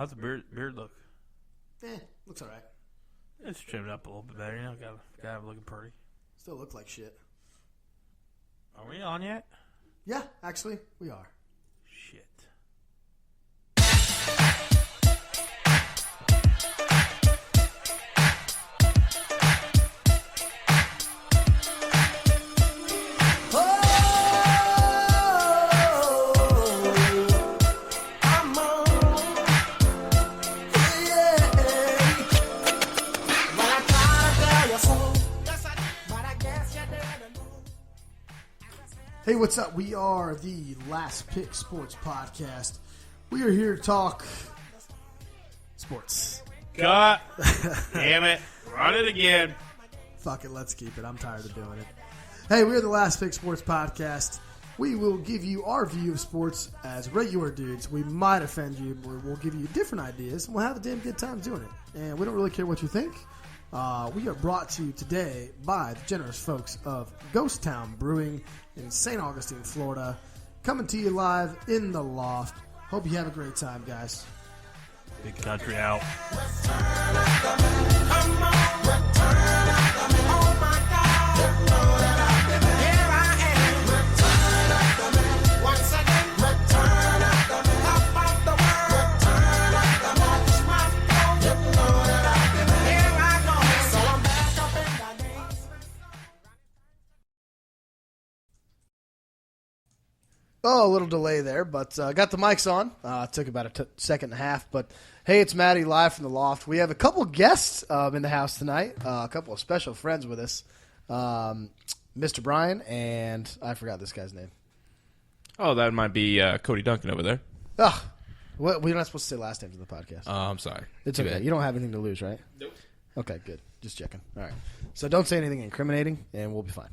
How's the beard look? Looks all right. It's trimmed up a little bit better. Got it looking pretty. Still look like shit. Are we on yet? Yeah, actually, we are. Shit. Hey, what's up? We are the Last Pick Sports Podcast. We are here to talk sports. God damn it. Run it again. Fuck it, let's keep it. I'm tired of doing it. Hey, we are the Last Pick Sports Podcast. We will give you our view of sports as regular dudes. We might offend you, but we'll give you different ideas, and we'll have a damn good time doing it. And we don't really care what you think. We are brought to you today by the generous folks of Ghost Town Brewing in St. Augustine, Florida. Coming to you live in the loft. Hope you have a great time, guys. Big country out. Oh, a little delay there, but got the mics on. Took about a second and a half, but hey, it's Matty live from the loft. We have a couple guests in the house tonight, a couple of special friends with us, Mr. Brian, and I forgot this guy's name. Oh, that might be Cody Duncan over there. Ugh. We're not supposed to say last names of the podcast. I'm sorry. It's okay. You don't have anything to lose, right? Nope. Okay, good. Just checking. All right. So don't say anything incriminating, and we'll be fine.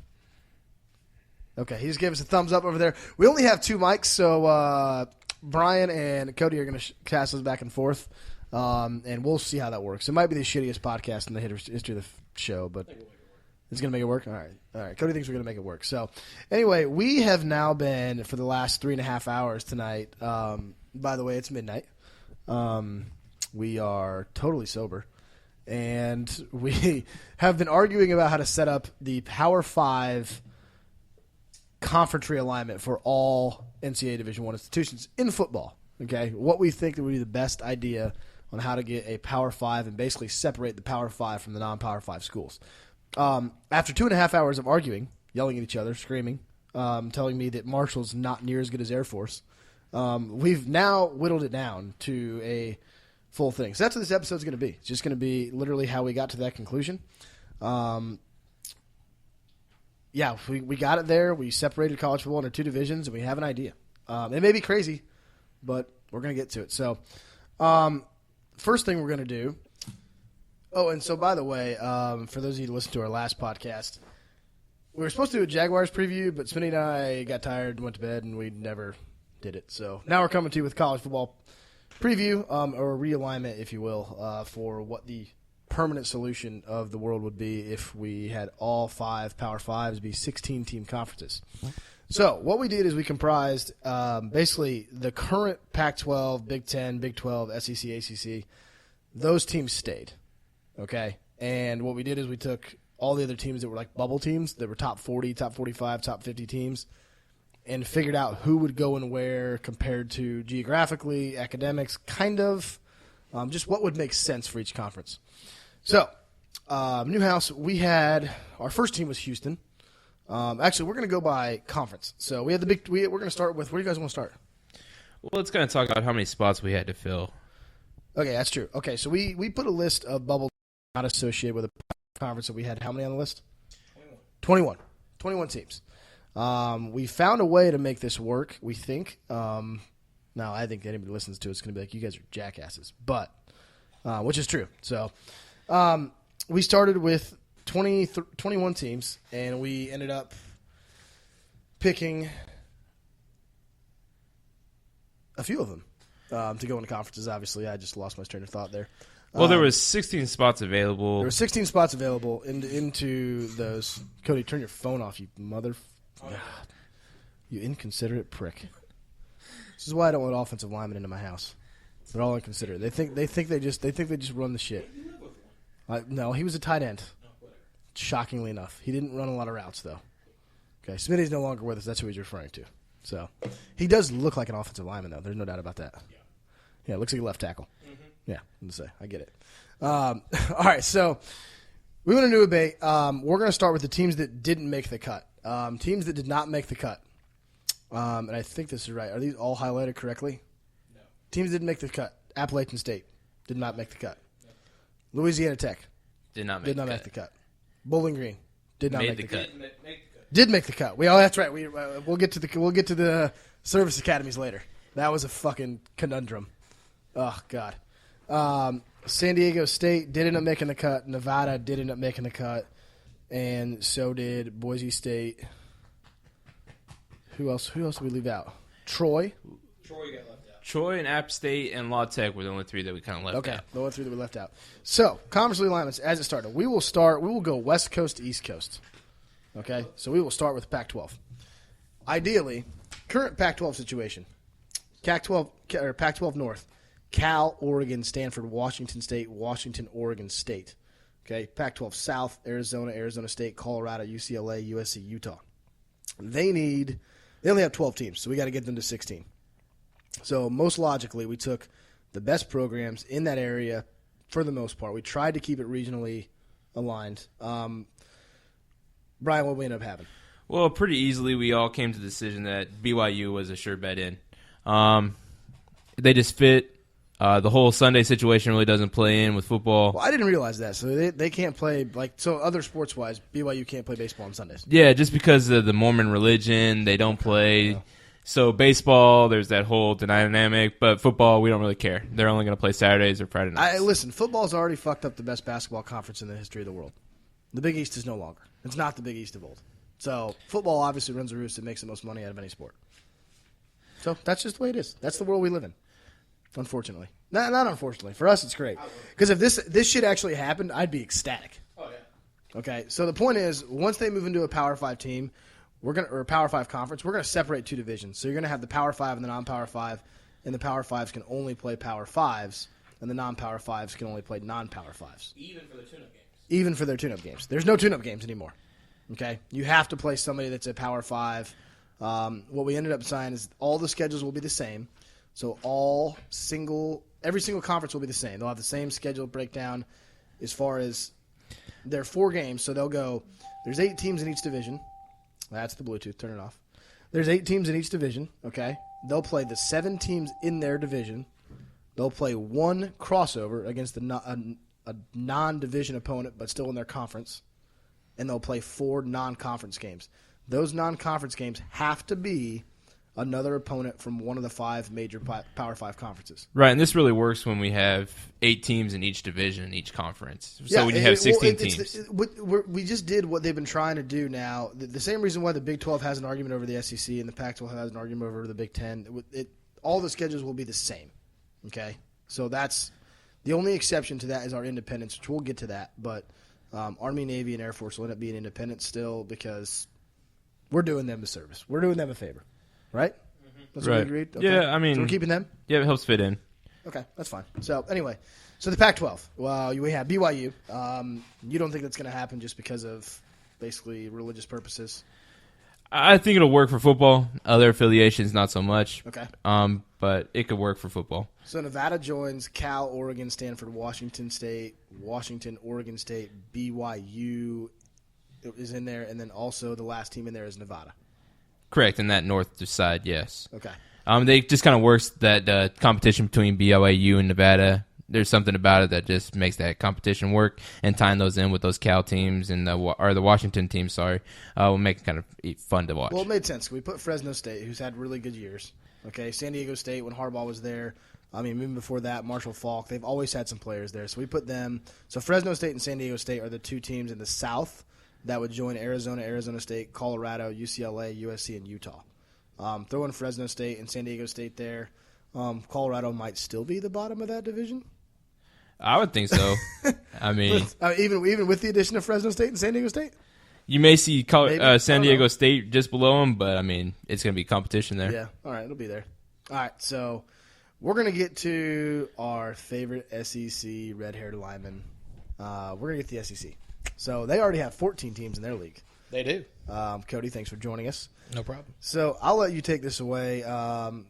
Okay, he just gave us a thumbs up over there. We only have two mics, so Brian and Cody are going to cast us back and forth, and we'll see how that works. It might be the shittiest podcast in the history of the show, but it's going to make it work? All right. Cody thinks we're going to make it work. So anyway, we have now been, for the last 3.5 hours tonight, by the way, it's midnight. We are totally sober, and we have been arguing about how to set up the Power 5 conference realignment for all NCAA Division I institutions in football. Okay, what we think that would be the best idea on how to get a Power 5 and basically separate the Power 5 from the non-Power 5 schools. After 2.5 hours of arguing, yelling at each other, screaming, telling me that Marshall's not near as good as Air Force, we've now whittled it down to a full thing. So that's what this episode's going to be. It's just going to be literally how we got to that conclusion. Yeah, we got it there. We separated college football into two divisions, and we have an idea. It may be crazy, but we're going to get to it. So, first thing we're going to do – oh, and so by the way, for those of you who listened to our last podcast, we were supposed to do a Jaguars preview, but Smitty and I got tired and went to bed, and we never did it. So now we're coming to you with college football preview, or realignment, if you will, for what the – permanent solution of the world would be if we had all 5 Power 5s be 16-team conferences. So what we did is we comprised basically the current Pac-12, Big 10, Big 12, SEC, ACC. Those teams stayed, okay? And what we did is we took all the other teams that were like bubble teams that were top 40, top 45, top 50 teams and figured out who would go and where compared to geographically, academics, kind of just what would make sense for each conference. So, Newhouse, we had our first team was Houston. Actually, we're going to go by conference. So we had we're going to start with. Where do you guys want to start? Well, let's kind of talk about how many spots we had to fill. Okay, that's true. Okay, so we put a list of bubble not associated with a conference that we had. How many on the list? 21 teams. We found a way to make this work. We think. Now, I think anybody who listens to it's going to be like, you guys are jackasses, but which is true. So. We started with 21 teams, and we ended up picking a few of them to go into conferences. Obviously, I just lost my train of thought there. Well, there was 16 spots available. There were 16 spots available into those. Cody, turn your phone off, you you inconsiderate prick. This is why I don't want offensive linemen into my house. They're all inconsiderate. They think they just run the shit. No, he was a tight end. Shockingly enough, he didn't run a lot of routes though. Okay, Smitty's no longer with us. That's who he's referring to. So he does look like an offensive lineman though. There's no doubt about that. Yeah, looks like a left tackle. Mm-hmm. Yeah, I'm gonna say I get it. All right, so we want to do a debate. We're going to start with the teams that didn't make the cut. Teams that did not make the cut. And I think this is right. Are these all highlighted correctly? No. Teams that didn't make the cut. Appalachian State did not make the cut. No. Louisiana Tech did not make the cut. Bowling Green did not make the cut. Did make the cut. That's right. We'll get to the service academies later. That was a fucking conundrum. Oh God. San Diego State did end up making the cut. Nevada did end up making the cut, and so did Boise State. Who else did we leave out? Troy got left out. Troy and App State and La Tech were the only three that we kind of left out. Okay, the only three that we left out. So, conference realignments as it started. We will go West Coast to East Coast. Okay, so we will start with Pac-12. Ideally, current Pac-12 situation. Pac-12 North. Cal, Oregon, Stanford, Washington State, Washington, Oregon State. Okay, Pac-12 South, Arizona, Arizona State, Colorado, UCLA, USC, Utah. They only have 12 teams, so we got to get them to 16. So most logically, we took the best programs in that area for the most part. We tried to keep it regionally aligned. Brian, what did we end up having? Well, pretty easily, we all came to the decision that BYU was a sure bet in. They just fit. The whole Sunday situation really doesn't play in with football. Well, I didn't realize that. So they can't play, other sports-wise, BYU can't play baseball on Sundays. Yeah, just because of the Mormon religion, they don't play. Yeah. So baseball, there's that whole dynamic, but football, we don't really care. They're only going to play Saturdays or Friday nights. Listen, football's already fucked up the best basketball conference in the history of the world. The Big East is no longer. It's not the Big East of old. So football obviously runs the roost and makes the most money out of any sport. So that's just the way it is. That's the world we live in. Unfortunately. Not unfortunately. For us, it's great. Because if this shit actually happened, I'd be ecstatic. Oh, yeah. Okay, so the point is, once they move into a Power 5 team, or a Power 5 conference, we're going to separate two divisions. So you're going to have the Power 5 and the non-Power 5, and the Power 5s can only play Power 5s, and the non-Power 5s can only play non-Power 5s. Even for the tune-up games. Even for their tune-up games. There's no tune-up games anymore. Okay? You have to play somebody that's a Power 5. What we ended up signing is all the schedules will be the same. So every single conference will be the same. They'll have the same schedule breakdown as far as their 4 games. So they'll go, there's 8 teams in each division. That's the Bluetooth. Turn it off. There's 8 teams in each division, okay? They'll play the 7 teams in their division. They'll play 1 crossover against a non-division opponent, but still in their conference. And they'll play 4 non-conference games. Those non-conference games have to be another opponent from one of the 5 major Power 5 conferences. Right, and this really works when we have 8 teams in each division in each conference. So when you have 16 teams. We just did what they've been trying to do now. The same reason why the Big 12 has an argument over the SEC and the Pac-12 has an argument over the Big 10. All the schedules will be the same. Okay? So that's the only exception to that is our independence, which we'll get to that. But Army, Navy, and Air Force will end up being independent still because we're doing them a service. We're doing them a favor. Right? That's what we agreed? Okay. Yeah, I mean... So we're keeping them? Yeah, it helps fit in. Okay, that's fine. So, anyway. So, the Pac-12. Well, we have BYU. You don't think that's going to happen just because of, basically, religious purposes? I think it'll work for football. Other affiliations, not so much. Okay. But it could work for football. So, Nevada joins Cal, Oregon, Stanford, Washington State, Washington, Oregon State, BYU is in there, and then also the last team in there is Nevada. Correct, in that north side, yes. Okay. They just kind of works that competition between BYU and Nevada. There's something about it that just makes that competition work, and tying those in with those Cal teams and the Washington team, will make it kind of fun to watch. Well, it made sense. We put Fresno State, who's had really good years. Okay, San Diego State when Harbaugh was there. I mean, even before that, Marshall Faulk. They've always had some players there, so we put them. So Fresno State and San Diego State are the 2 teams in the South that would join Arizona, Arizona State, Colorado, UCLA, USC, and Utah. Throw in Fresno State and San Diego State there. Colorado might still be the bottom of that division. I would think so. I mean, even with the addition of Fresno State and San Diego State, you may see San Diego State just below them, but I mean, it's going to be competition there. Yeah, all right, it'll be there. All right, so We're going to get to our favorite SEC red-haired lineman. We're going to get to the SEC. So they already have 14 teams in their league. They do. Cody, thanks for joining us. No problem. So I'll let you take this away.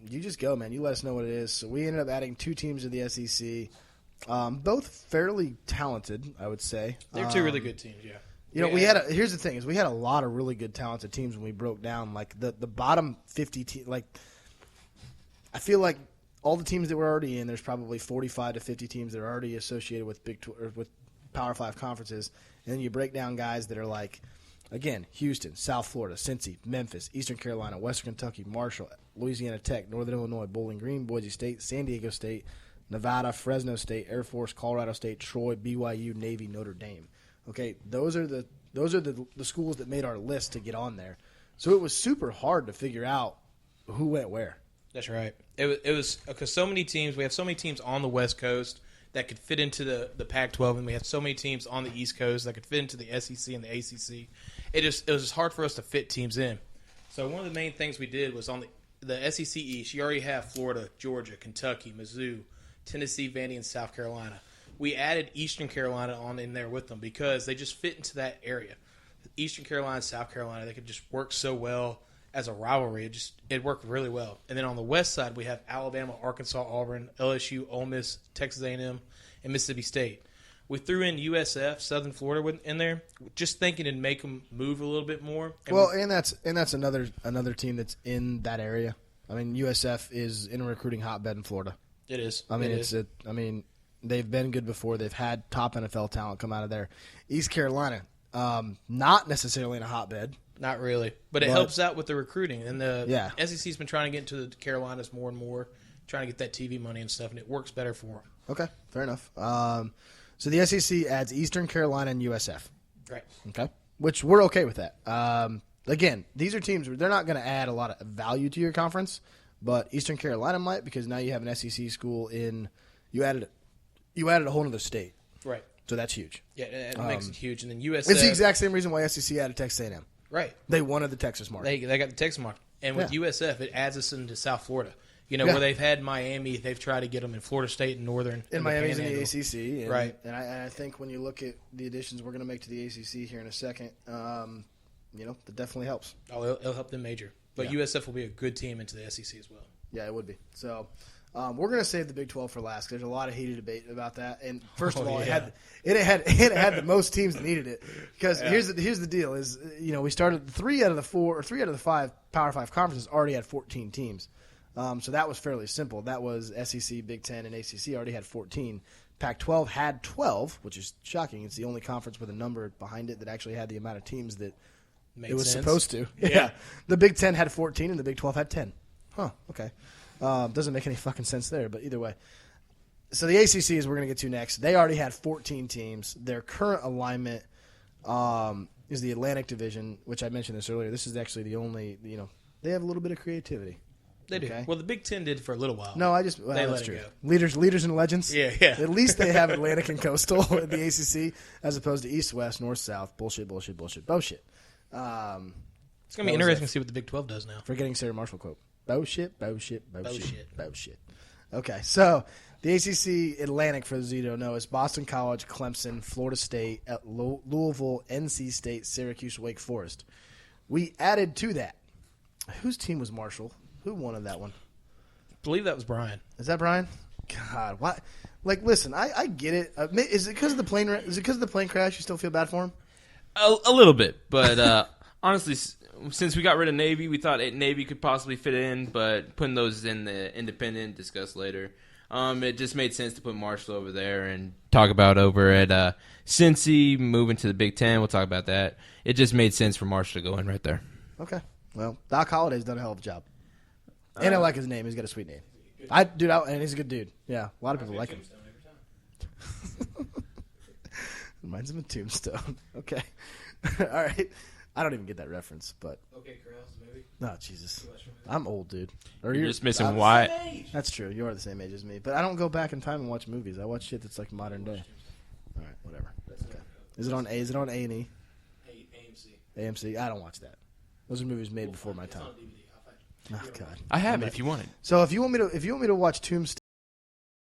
You just go, man. You let us know what it is. So we ended up adding 2 teams to the SEC, both fairly talented, I would say. They're 2 really good teams, yeah. You know, here's the thing: is we had a lot of really good, talented teams when we broke down like the bottom 50 teams. Like, I feel like all the teams that we're already in, there's probably 45 to 50 teams that are already associated with with Power 5 conferences, and then you break down guys that are like, again, Houston, South Florida, Cincy, Memphis, Eastern Carolina, Western Kentucky, Marshall, Louisiana Tech, Northern Illinois, Bowling Green, Boise State, San Diego State, Nevada, Fresno State, Air Force, Colorado State, Troy, BYU, Navy, Notre Dame. Okay, those are the schools that made our list to get on there. So it was super hard to figure out who went where. That's right. It was because so many teams. We have so many teams on the West Coast that could fit into the Pac-12, and we have so many teams on the East Coast that could fit into the SEC and the ACC. It was just hard for us to fit teams in. So one of the main things we did was on the SEC East. You already have Florida, Georgia, Kentucky, Mizzou, Tennessee, Vandy, and South Carolina. We added Eastern Carolina on in there with them because they just fit into that area. Eastern Carolina, South Carolina, they could just work so well as a rivalry. It worked really well. And then on the west side, we have Alabama, Arkansas, Auburn, LSU, Ole Miss, Texas A&M, and Mississippi State. We threw in USF, Southern Florida, in there, just thinking to make them move a little bit more. And that's another team that's in that area. I mean, USF is in a recruiting hotbed in Florida. It is. I mean, they've been good before. They've had top NFL talent come out of there. East Carolina, not necessarily in a hotbed. Not really. But it helps out with the recruiting. And the SEC's been trying to get into the Carolinas more and more, trying to get that TV money and stuff, and it works better for them. Okay, fair enough. So the SEC adds Eastern Carolina and USF. Right. Okay, which we're okay with that. Again, these are teams where they're not going to add a lot of value to your conference, but Eastern Carolina might because now you have an SEC school in – you added a whole other state. Right. So that's huge. Yeah, it makes it huge. And then USF – it's the exact same reason why SEC added Texas A&M. Right. They wanted the Texas market. They got the Texas market. And with USF, it adds us into South Florida. You know, where they've had Miami, they've tried to get them in Florida State and Northern. And Miami's in the ACC. And, right. And I think when you look at the additions we're going to make to the ACC here in a second, that definitely helps. Oh, it'll help them major. But USF will be a good team into the SEC as well. Yeah, it would be. So we're going to save the Big 12 for last. There's a lot of heated debate about that. And first of all, it had the most teams that needed it. Because here's the deal: is we started 3 out of the 5 Power 5 conferences already had 14 teams. So that was fairly simple. That was SEC, Big 10, and ACC already had 14. Pac-12 had 12, which is shocking. It's the only conference with a number behind it that actually had the amount of teams that it was supposed to. Yeah. The Big 10 had 14, and the Big 12 had 10. Huh, okay. Doesn't make any fucking sense there, but either way. So the ACC is we're going to get to next. They already had 14 teams. Their current alignment is the Atlantic Division, which I mentioned this earlier. This is actually the only, they have a little bit of creativity. They do. Well, the Big Ten did for a little while. No, that's true. Leaders and legends. Yeah. At least they have Atlantic and Coastal in the ACC as opposed to East, West, North, South. Bullshit. It's going to be interesting to see what the Big 12 does now. Forgetting Sarah Marshall quote. Bullshit. Okay, so the ACC Atlantic, for those of you who don't know, is Boston College, Clemson, Florida State, Louisville, NC State, Syracuse, Wake Forest. We added to that. Whose team was Marshall? Who wanted that one? I believe that was Brian. Is that Brian? God, why? Like, listen, I get it. Is it because of the plane? Is it because of the plane crash? You still feel bad for him? A little bit, but honestly, since we got rid of Navy, we thought Navy could possibly fit in, but putting those in the independent, discuss later. It just made sense to put Marshall over there and talk about over at Cincy, moving to the Big Ten. We'll talk about that. It just made sense for Marshall to go in right there. Okay. Well, Doc Holliday's done a hell of a job. And I like his name. He's got a sweet name. And he's a good dude. Yeah, a lot of people like him. Reminds him of Tombstone. Okay. All right. I don't even get that reference, but. Okay, Corrals, maybe. No, Jesus. I'm old, dude. Or you're just missing Wyatt. That's true. You are the same age as me. But I don't go back in time and watch movies. I watch shit that's like modern day. All right, whatever. Okay. Is it on A&E? AMC. I don't watch that. Those are movies made before my time. Oh, God. I have it if you want it. So if you want me to watch Tombstone.